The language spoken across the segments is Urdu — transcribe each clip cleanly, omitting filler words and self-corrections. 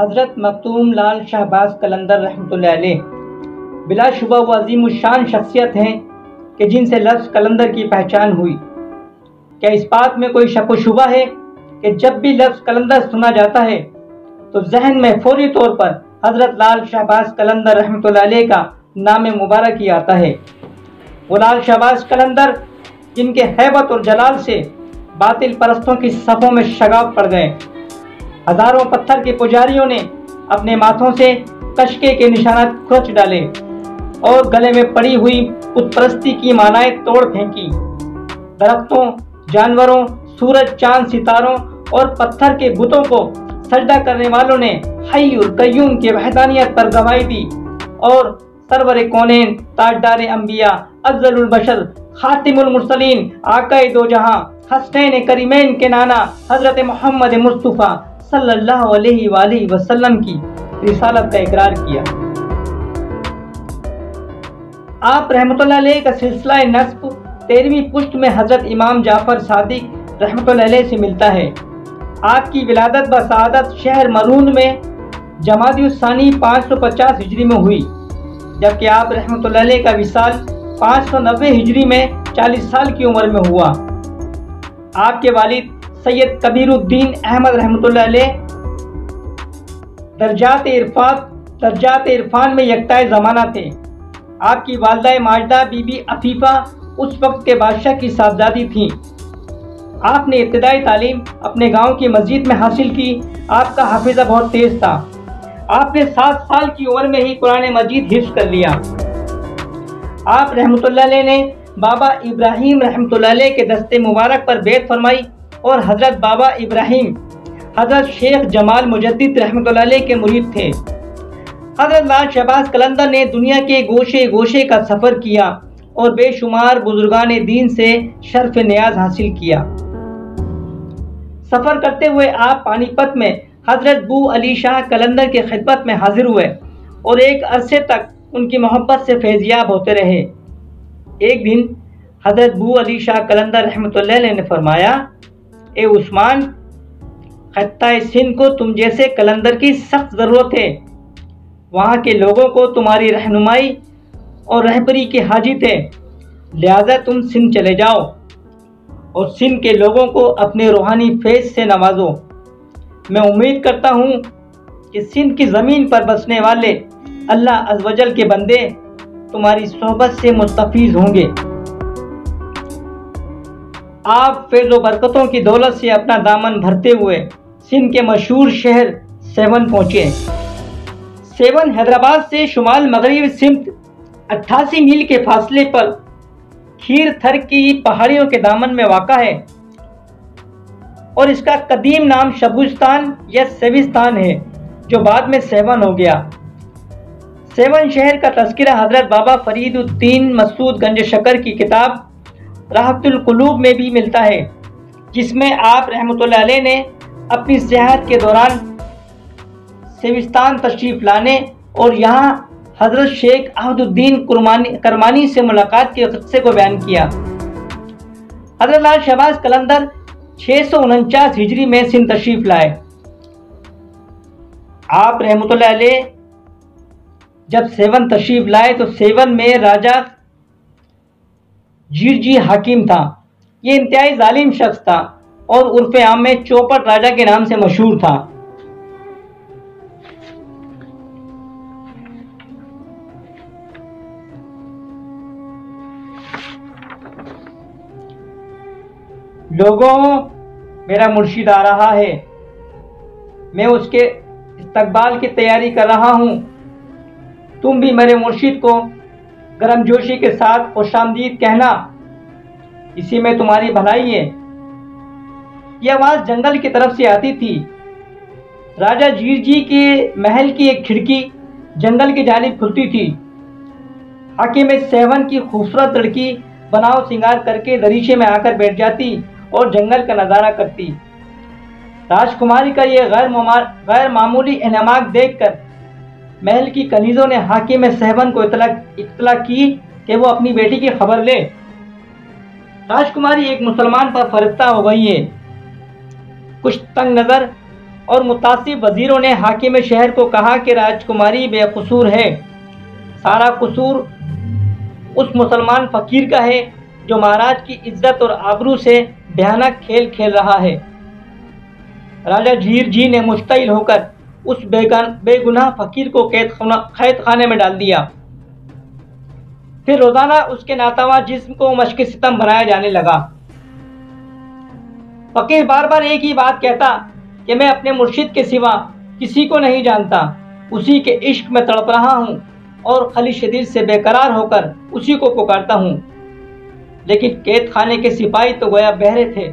حضرت مختوم لال شہباز قلندر رحمۃ اللہ علیہ بلا شبہ وہ عظیم الشان شخصیت ہیں کہ جن سے لفظ قلندر کی پہچان ہوئی۔ کیا اس بات میں کوئی شک و شبہ ہے کہ جب بھی لفظ قلندر سنا جاتا ہے تو ذہن میں فوری طور پر حضرت لال شہباز قلندر رحمۃ اللہ علیہ کا نام مبارک ہی آتا ہے۔ وہ لال شہباز قلندر جن کے ہیبت اور جلال سے باطل پرستوں کی صفوں میں شگاف پڑ گئے۔ ہزاروں پتھر کے پجاریوں نے اپنے ماتھوں سے کشکے کے نشانات کھرچ ڈالے اور گلے میں پڑی ہوئی بت پرستی کی مانائیں توڑ پھینکی۔ درختوں، جانوروں، سورج، چاند، ستاروں اور پتھر کے بتوں کو سجدہ کرنے والوں نے حی القیوم کی وحدانیت پر گواہی دی اور سرور کونین، تاجدار انبیاء، افضل البشر، خاتم المرسلین، آقا دو جہاں، حسنین کریمین کے نانا حضرت محمد مصطفیٰ صلی اللہ علیہ وآلہ وسلم کی رسالت کا اقرار کیا۔ آپ رحمۃ اللہ علیہ کا سلسلہ نسب 13ویں پشت میں حضرت امام جعفر صادق رحمۃ اللہ علیہ سے ملتا ہے۔ آپ کی ولادت بسعادت شہر مرون میں جمادی الثانی 550 ہجری میں ہوئی، جبکہ آپ رحمۃ اللہ علیہ کا وصال 590 ہجری میں 40 سال کی عمر میں ہوا۔ آپ کے والد سید کبیر الدین احمد رحمۃ اللہ علیہ درجات عرفان میں یکتائے زمانہ تھے۔ آپ کی والدہ ماجدہ بی بی عفیفہ اس وقت کے بادشاہ کی صاحبزادی تھیں۔ آپ نے ابتدائی تعلیم اپنے گاؤں کی مسجد میں حاصل کی۔ آپ کا حافظہ بہت تیز تھا۔ آپ نے 7 سال کی عمر میں ہی قرآن مجید حفظ کر لیا۔ آپ رحمۃ اللہ علیہ نے بابا ابراہیم رحمۃ اللہ علیہ کے دستے مبارک پر بیعت فرمائی اور حضرت بابا ابراہیم حضرت شیخ جمال مجدد رحمۃ اللہ علیہ کے مرید تھے۔ حضرت لال شہباز قلندر نے دنیا کے گوشے گوشے کا سفر کیا اور بے شمار بزرگان دین سے شرف نیاز حاصل کیا۔ سفر کرتے ہوئے آپ پانی پت میں حضرت بو علی شاہ قلندر کی خدمت میں حاضر ہوئے اور ایک عرصے تک ان کی محبت سے فیضیاب ہوتے رہے۔ ایک دن حضرت بو علی شاہ قلندر رحمۃ اللہ علیہ نے فرمایا، اے عثمان، خطہ سندھ کو تم جیسے قلندر کی سخت ضرورت ہے۔ وہاں کے لوگوں کو تمہاری رہنمائی اور رہبری کی حاجت ہے، لہذا تم سندھ چلے جاؤ اور سندھ کے لوگوں کو اپنے روحانی فیض سے نوازو۔ میں امید کرتا ہوں کہ سندھ کی زمین پر بسنے والے اللہ عز و جل کے بندے تمہاری صحبت سے مستفیض ہوں گے۔ آپ فیض و برکتوں کی دولت سے اپنا دامن بھرتے ہوئے سندھ کے مشہور شہر سیون پہنچے۔ سیون حیدرآباد سے شمال مغربی سمت 88 میل کے فاصلے پر کھیر تھر کی پہاڑیوں کے دامن میں واقع ہے اور اس کا قدیم نام شبوستان یا سیوستان ہے، جو بعد میں سیون ہو گیا۔ سیون شہر کا تذکرہ حضرت بابا فرید الدین مسعود گنج شکر کی کتاب راحت القلوب میں بھی ملتا ہے، جس میں آپ رحمۃ اللہ علیہ نے اپنی سیاحت کے دوران سیوستان تشریف لانے اور یہاں حضرت شیخ عہد الدین کرمانی سے ملاقات کے قصے کو بیان کیا۔ حضرت لال شہباز قلندر 649 ہجری میں سندھ تشریف لائے۔ آپ رحمۃ اللہ علیہ جب سیون تشریف لائے تو سیون میں راجہ جیرجی حاکم تھا۔ یہ انتہائی ظالم شخص تھا اور عرف عام میں چوپٹ راجہ کے نام سے مشہور تھا۔ لوگوں، میرا مرشد آ رہا ہے، میں اس کے استقبال کی تیاری کر رہا ہوں۔ تم بھی میرے مرشد کو گرم جوشی کے ساتھ خوش آمدید کہنا، اسی میں تمہاری بھلائی ہے۔ یہ آواز جنگل کی طرف سے آتی تھی۔ راجہ جیرجی کے محل کی ایک کھڑکی جنگل کی جانب کھلتی تھی۔ حاکم سیون کی خوبصورت لڑکی بناؤ سنگار کر کے دریچے میں آ کر بیٹھ جاتی اور جنگل کا نظارہ کرتی۔ راجکماری کا یہ غیر معمولی انعماق دیکھ کر محل کی کنیزوں نے حاکم سیون کو اطلاع کی کہ وہ اپنی بیٹی کی خبر لے۔ راجکماری ایک مسلمان پر فرفتہ ہو گئی ہے۔ کچھ تنگ نظر اور متعصب وزیروں نے حاکم شہر کو کہا کہ راجکماری بے قصور ہے، سارا قصور اس مسلمان فقیر کا ہے جو مہاراج کی عزت اور آبرو سے بھیانک کھیل کھیل رہا ہے۔ راجہ جھیر جی نے مشتعل ہو کر اس بے گناہ فقیر کو قید خانے میں ڈال دیا۔ پھر روزانہ اس کے ناتواں جسم کو مشق ستم بنایا جانے لگا۔ فقیر بار بار ایک ہی بات کہتا کہ میں اپنے مرشد کے سوا کسی کو نہیں جانتا، اسی کے عشق میں تڑپ رہا ہوں اور خلیش دل سے بے قرار ہو کر اسی کو پکارتا ہوں۔ لیکن قید خانے کے سپاہی تو گویا بہرے تھے۔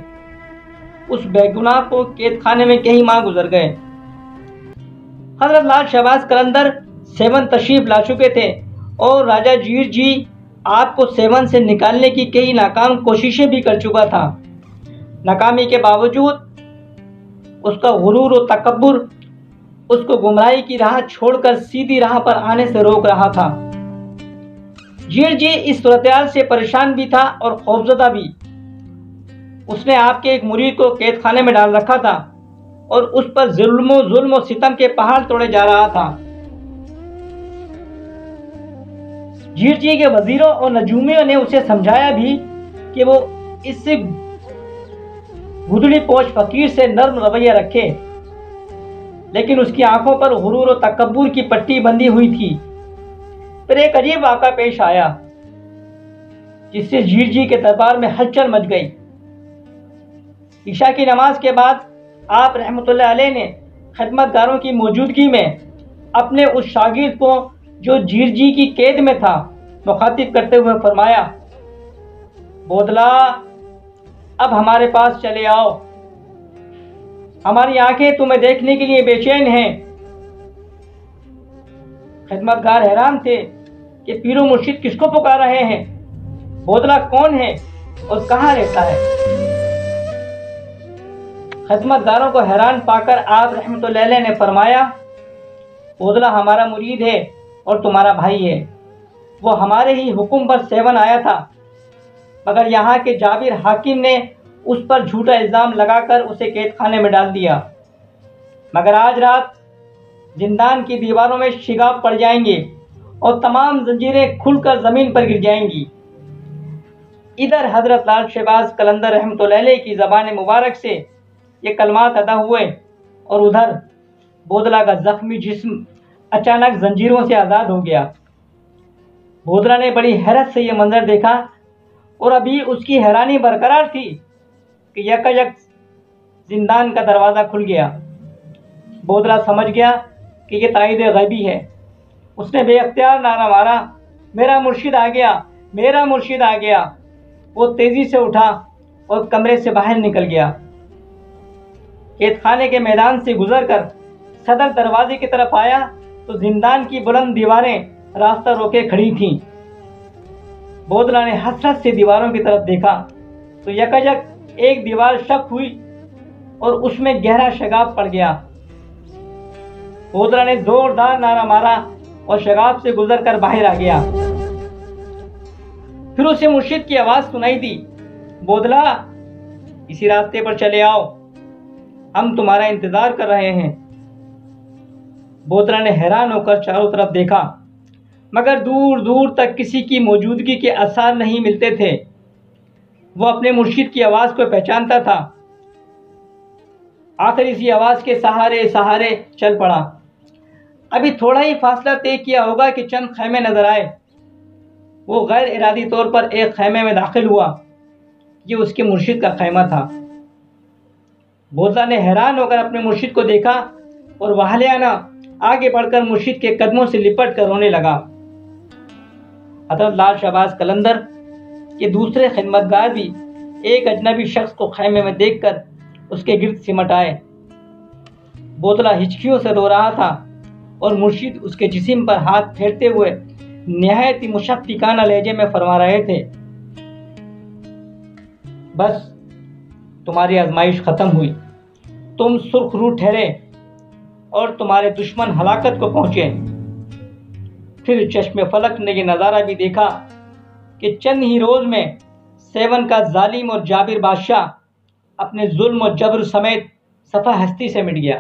اس بے گناہ کو قید خانے میں کئی ماہ گزر گئے۔ حضرت لال شہباز قلندر سیون تشریف لا چکے تھے اور راجہ جھیر جی آپ کو سیون سے نکالنے کی کئی ناکام کوششیں بھی کر چکا تھا۔ ناکامی کے باوجود اس کا غرور و تکبر اس کو گمراہی کی راہ چھوڑ کر سیدھی راہ پر آنے سے روک رہا تھا۔ جھیر جی اس صورتحال سے پریشان بھی تھا اور خوفزدہ بھی۔ اس نے آپ کے ایک مرید کو قید خانے میں ڈال رکھا تھا اور اس پر ظلم و ستم کے پہاڑ توڑے جا رہا تھا۔ جھیر جی کے وزیروں اور نجومیوں نے اسے سمجھایا بھی کہ وہ اس سے گدڑی پوش فقیر سے نرم رویہ رکھے، لیکن اس کی آنکھوں پر غرور و تکبر کی پٹی بندھی ہوئی تھی۔ پھر ایک عجیب واقعہ پیش آیا جس سے جھیر جی کے دربار میں ہلچل مچ گئی۔ عشاء کی نماز کے بعد آپ رحمۃ اللہ علیہ نے خدمت گاروں کی موجودگی میں اپنے اس شاگرد کو جو جھیر جی کی قید میں تھا مخاطب کرتے ہوئے فرمایا، بودلا اب ہمارے پاس چلے آؤ، ہماری آنکھیں تمہیں دیکھنے کے لیے بے چین ہیں۔ خدمت گار حیران تھے کہ پیر و مرشد کس کو پکار رہے ہیں، بودلا کون ہے اور کہاں رہتا ہے؟ خدمت گاروں کو حیران پا کر آپ رحمۃ اللہ علیہ نے فرمایا، بودلا ہمارا مرید ہے اور تمہارا بھائی ہے، وہ ہمارے ہی حکم پر سیون آیا تھا، مگر یہاں کے جابر حاکم نے اس پر جھوٹا الزام لگا کر اسے قید خانے میں ڈال دیا، مگر آج رات زندان کی دیواروں میں شگاف پڑ جائیں گے اور تمام زنجیریں کھل کر زمین پر گر جائیں گی۔ ادھر حضرت لال شہباز قلندر رحمۃ اللہ علیہ کی زبان مبارک سے یہ کلمات ادا ہوئے اور ادھر بودلا کا زخمی جسم اچانک زنجیروں سے آزاد ہو گیا۔ بودلا نے بڑی حیرت سے یہ منظر دیکھا اور ابھی اس کی حیرانی برقرار تھی کہ یکایک زندان کا دروازہ کھل گیا۔ بودلا سمجھ گیا کہ یہ تائید غیبی ہے۔ اس نے بے اختیار نعرہ مارا، میرا مرشد آ گیا، میرا مرشد آ گیا۔ وہ تیزی سے اٹھا اور کمرے سے باہر نکل گیا۔ قید خانے کے میدان سے گزر کر صدر دروازے کی طرف آیا تو زندان کی بلند دیواریں راستہ روکے کھڑی تھیں۔ بودلا نے حسرت سے دیواروں کی طرف دیکھا تو یکایک ایک دیوار شق ہوئی اور اس میں گہرا شگاف پڑ گیا۔ بودلا نے زوردار نعرہ مارا اور شگاف سے گزر کر باہر آ گیا۔ پھر اسے مرشد کی آواز سنائی دی، بودلا اسی راستے پر چلے آؤ، ہم تمہارا انتظار کر رہے ہیں۔ بودلا نے حیران ہو کر چاروں طرف دیکھا مگر دور دور تک کسی کی موجودگی کے آثار نہیں ملتے تھے۔ وہ اپنے مرشد کی آواز کو پہچانتا تھا۔ آخر اسی آواز کے سہارے چل پڑا۔ ابھی تھوڑا ہی فاصلہ طے کیا ہوگا کہ چند خیمے نظر آئے۔ وہ غیر ارادی طور پر ایک خیمے میں داخل ہوا۔ یہ اس کے مرشد کا خیمہ تھا۔ بودلا نے حیران ہو کر اپنے مرشد کو دیکھا اور واہلیانہ آگے بڑھ کر مرشد کے قدموں سے لپٹ کر رونے لگا۔ حضرت لال شہباز قلندر کے دوسرے خدمتگار بھی ایک اجنبی شخص کو خیمے میں دیکھ کر اس کے گرد سمٹ آئے۔ بودلا ہچکیوں سے رو رہا تھا اور مرشد اس کے جسم پر ہاتھ پھیرتے ہوئے نہایت ہی مشفقانہ لہجے میں فرما رہے تھے، بس تمہاری آزمائش ختم ہوئی، تم سرخ رو ٹھہرے اور تمہارے دشمن ہلاکت کو پہنچے۔ پھر چشم فلک نے یہ نظارہ بھی دیکھا کہ چند ہی روز میں سیون کا ظالم اور جابر بادشاہ اپنے ظلم و جبر سمیت صفحہ ہستی سے مٹ گیا۔